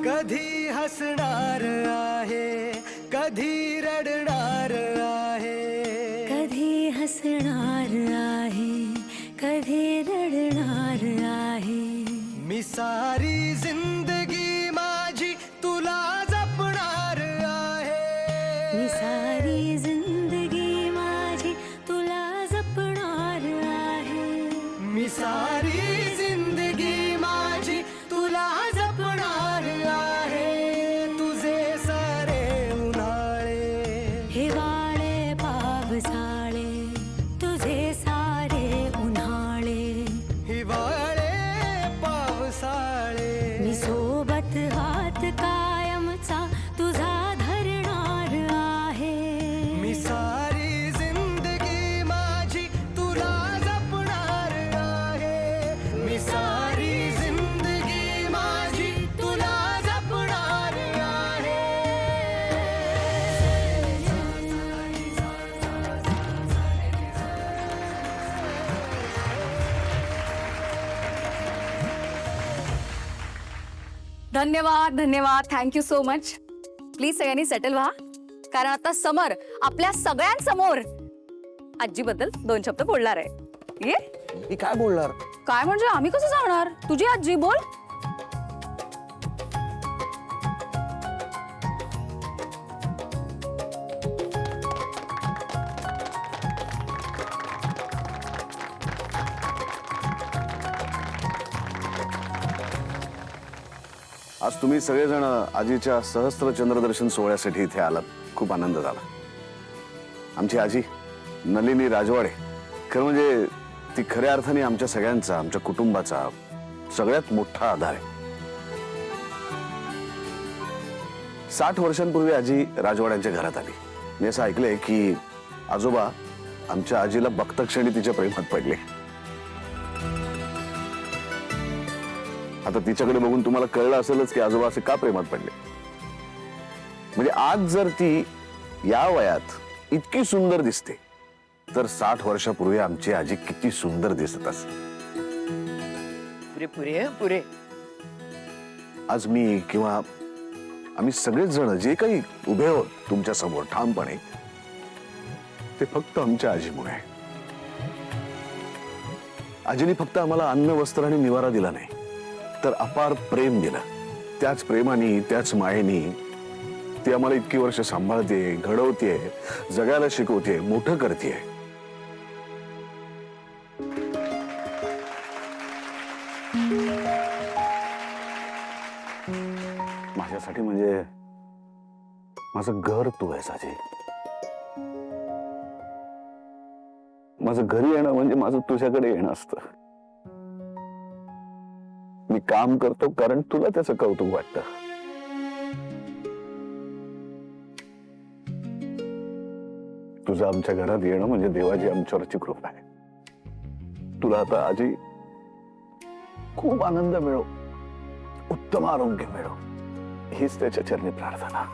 कधी हसणार आहे, कधी रडणार आहे, कधी हसणार आहे, कधी रडणार आहे. मी सारी जिंदगी माझी तुला जपणार आहे. मी सारी जिंदगी माझी तुला जपणार आहे. मी सारी जिंदगी माझी तुला जपणार आहे. तुझे सारे उन्हाळे, हिवाळे पावसाळे, तुझे सारे उन्हाळे, हिवाळे पावसाळे. मी सोबत हात कायमचा तुझा धरणार आहे. मी सारी जिंदगी माझी तुला जपणार आहे. मी सारी जिंदगी माझी तुला जपणार आहे. धन्यवाद धन्यवाद, थँक्यू सो मच. प्लीज सगळ्यांनी सेटल व्हा, कारण आता समर आपल्या सगळ्यांसमोर आजीबद्दल 2 शब्द बोलणार आहे. ये मी काय बोलणार? काय म्हणजे आम्ही कसं सांगणार? तुझी आजी बोल. आज तुम्ही सगळेजण आजीच्या सहस्त्र चंद्रदर्शन सोहळ्यासाठी इथे आलात. खूप आनंद झाला. आमची आजी नलिनी राजवाडे खरं म्हणजे ती खऱ्या अर्थाने आमच्या सगळ्यांचा, आमच्या कुटुंबाचा सगळ्यात मोठा आधार आहे. 60 वर्षांपूर्वी आजी राजवाड्यांच्या घरात आली. मी असं ऐकलंय की आजोबा आमच्या आजीला बघता क्षणी तिच्या प्रेमात पडले. आता तिच्याकडे बघून तुम्हाला कळलं असेलच की आजोबा असे का प्रेमात पडले. म्हणजे आज जर ती या वयात इतकी सुंदर दिसते तर 60 वर्षापूर्वी आमची आजी किती सुंदर दिसत असेल. पुरे पुरे पुरे. आज मी किंवा आम्ही सगळेच जण जे काही उभे आहोत तुमच्या समोर ठामपणे, ते फक्त आमच्या आजीमुळे. आजीने फक्त आम्हाला अन्न, वस्त्र आणि निवारा दिला नाही, तर अपार प्रेम दिलं. त्याच प्रेमाने, त्याच मायेने ती आम्हाला इतकी वर्ष सांभाळते, घडवते, जगायला शिकवते, मोठं करते. माझ्यासाठी म्हणजे माझं घर तू आहेस आजी. माझं घरी येणं म्हणजे माझं तुझ्याकडे येणं असतं. मी काम करतो कारण तुला त्याचं कौतुक वाटतं. तुझं आमच्या घरात येणं म्हणजे देवाची आमच्यावरची कृपा आहे. तुला आता आजी खूप आनंद मिळो, उत्तम आरोग्य मिळो, हीच त्याच्या चरणी प्रार्थना.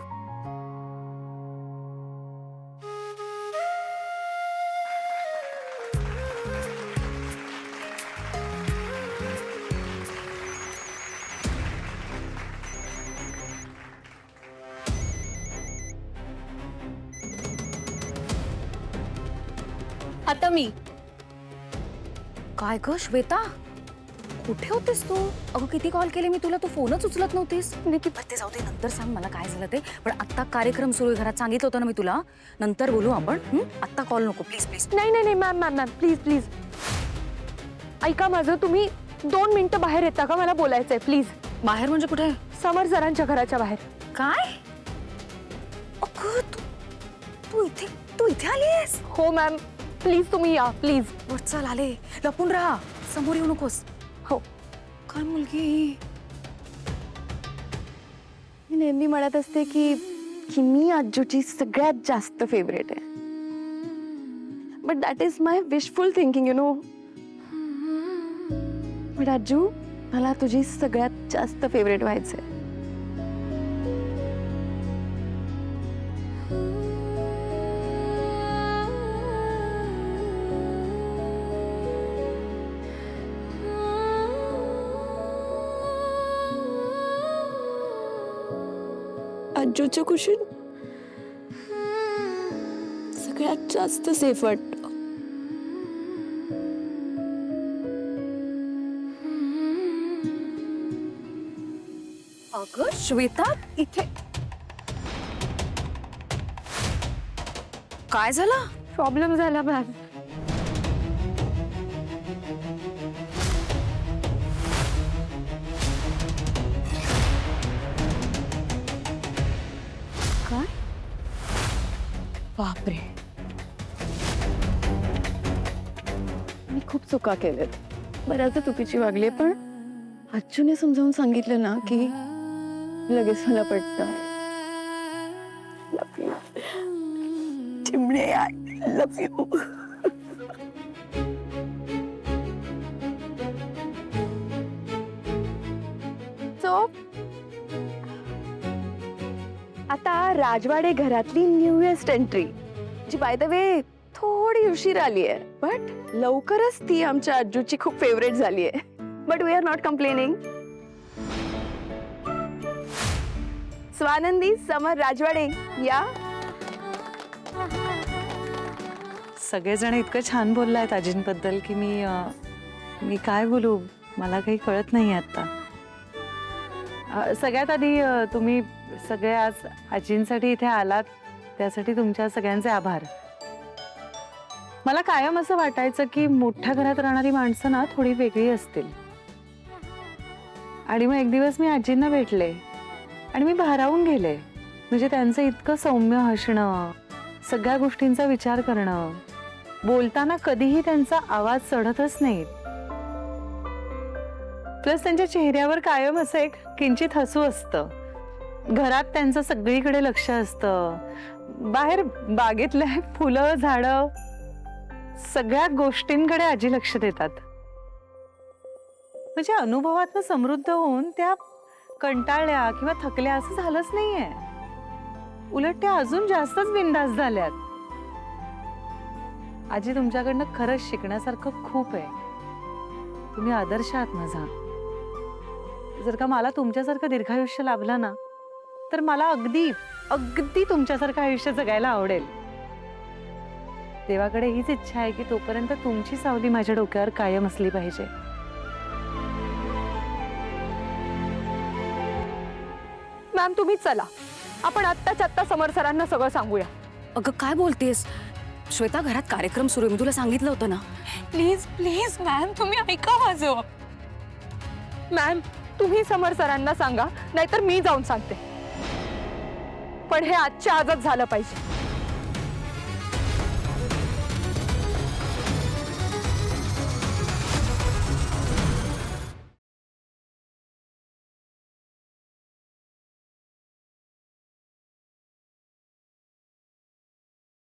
आता मी काय ग श्वेता, कुठे होतीस तू? अगं किती कॉल केले मी तुला, तू फोनच उचलत नव्हतीस. ते जाऊ दे, नंतर सांग मला काय झालं ते. पण आता कार्यक्रम सुरू आहे घरात, सांगितलं होतं ना मी तुला. नंतर बोलू आपण. आता कॉल नको प्लीज प्लीज. नाही नाही नाही ma'am ma'am ma'am please please ऐका माझं. तुम्ही 2 मिनिटं बाहेर येता का? मला बोलायचंय प्लीज. बाहेर म्हणजे कुठे? समर सरांच्या घराच्या बाहेर. काय? अगं तू इथे आलीस? हो मॅम, प्लीज तुम्ही या प्लीज. चल आले, लपून राहा, समोर येऊ नकोस. हो. काय मुलगी? मी नेहमी म्हणत असते की मी आजूची सगळ्यात जास्त फेवरेट आहे. But that is my wishful thinking you know. But आजू, मला तुझी सगळ्यात जास्त फेवरेट व्हायचंय. आजूच्या कुशीत सगळ्यात जास्त सेफ वाटतं. अगं श्वेता, इथे काय झालं? प्रॉब्लेम झाला मॅम. काय? बापरे, मी खूप चुका केल्यात. बऱ्याच चुकीची वागली, पण आजूने समजावून सांगितलं ना की लगेच मला पटतं. लव यू चिमणे, आय लव यू. सो आता राजवाडे घरातली न्यूएस्ट एंट्री, जी बाय द वे थोडी उशीर आली आहे, बट लवकरच ती आमच्या आजूची खूप फेवरेट झाली आहे. But we are not complaining. Swanandi Samar Rajwade, या. सगळेजण इतकं छान बोललायत आजींबद्दल की मी काय बोलू, मला काही कळत नाही आता. सगळ्यात आधी तुम्ही सगळे आज आजींसाठी इथे आलात, त्यासाठी तुमच्या सगळ्यांचे आभार. मला कायम असं वाटायचं की मोठ्या घरात राहणारी माणसं ना थोडी वेगळी असतील. आणि मग एक दिवस मी आजींना भेटले आणि मी भारावून गेले. म्हणजे त्यांचं इतकं सौम्य हसणं, सगळ्या गोष्टींचा विचार करणं, बोलताना कधीही त्यांचा आवाज चढतच नाही. प्लस त्यांच्या चेहऱ्यावर कायम असं एक किंचित हसू असतं. घरात त्यांचं सगळीकडे लक्ष असतं. बाहेर बागेतले फुलं झाडं सगळ्या गोष्टींकडे आजी लक्ष देतात. म्हणजे अनुभवातनं समृद्ध होऊन त्या कंटाळल्या किंवा थकल्या असं झालंच नाहीये. उलट त्या अजून जास्तच बिनधास्त झाल्यात. आजी, तुमच्याकडनं खरंच शिकण्यासारखं खूप आहे. तुम्ही आदर्श आहात माझा. जर का मला तुमच्यासारखं दीर्घायुष्य लाभलं ना, तर मला अगदी अगदी तुमच्यासारखं आयुष्य जगायला आवडेल. देवाकडे हीच इच्छा आहे की तोपर्यंत तुमची सावली माझ्या डोक्यावर कायम असली पाहिजे. मॅम तुम्ही चला, आपण आत्ताच्या आत्ता समर सरांना सगळं सांगूया. अगं काय बोलतेस श्वेता, घरात कार्यक्रम सुरू आहे, मी तुला सांगितलं होतं ना. प्लीज प्लीज मॅम, तुम्ही ऐका माझं. मॅम तुम्ही समर सरांना सांगा, नाहीतर मी जाऊन सांगते. पण हे आजच्या आजच झालं पाहिजे.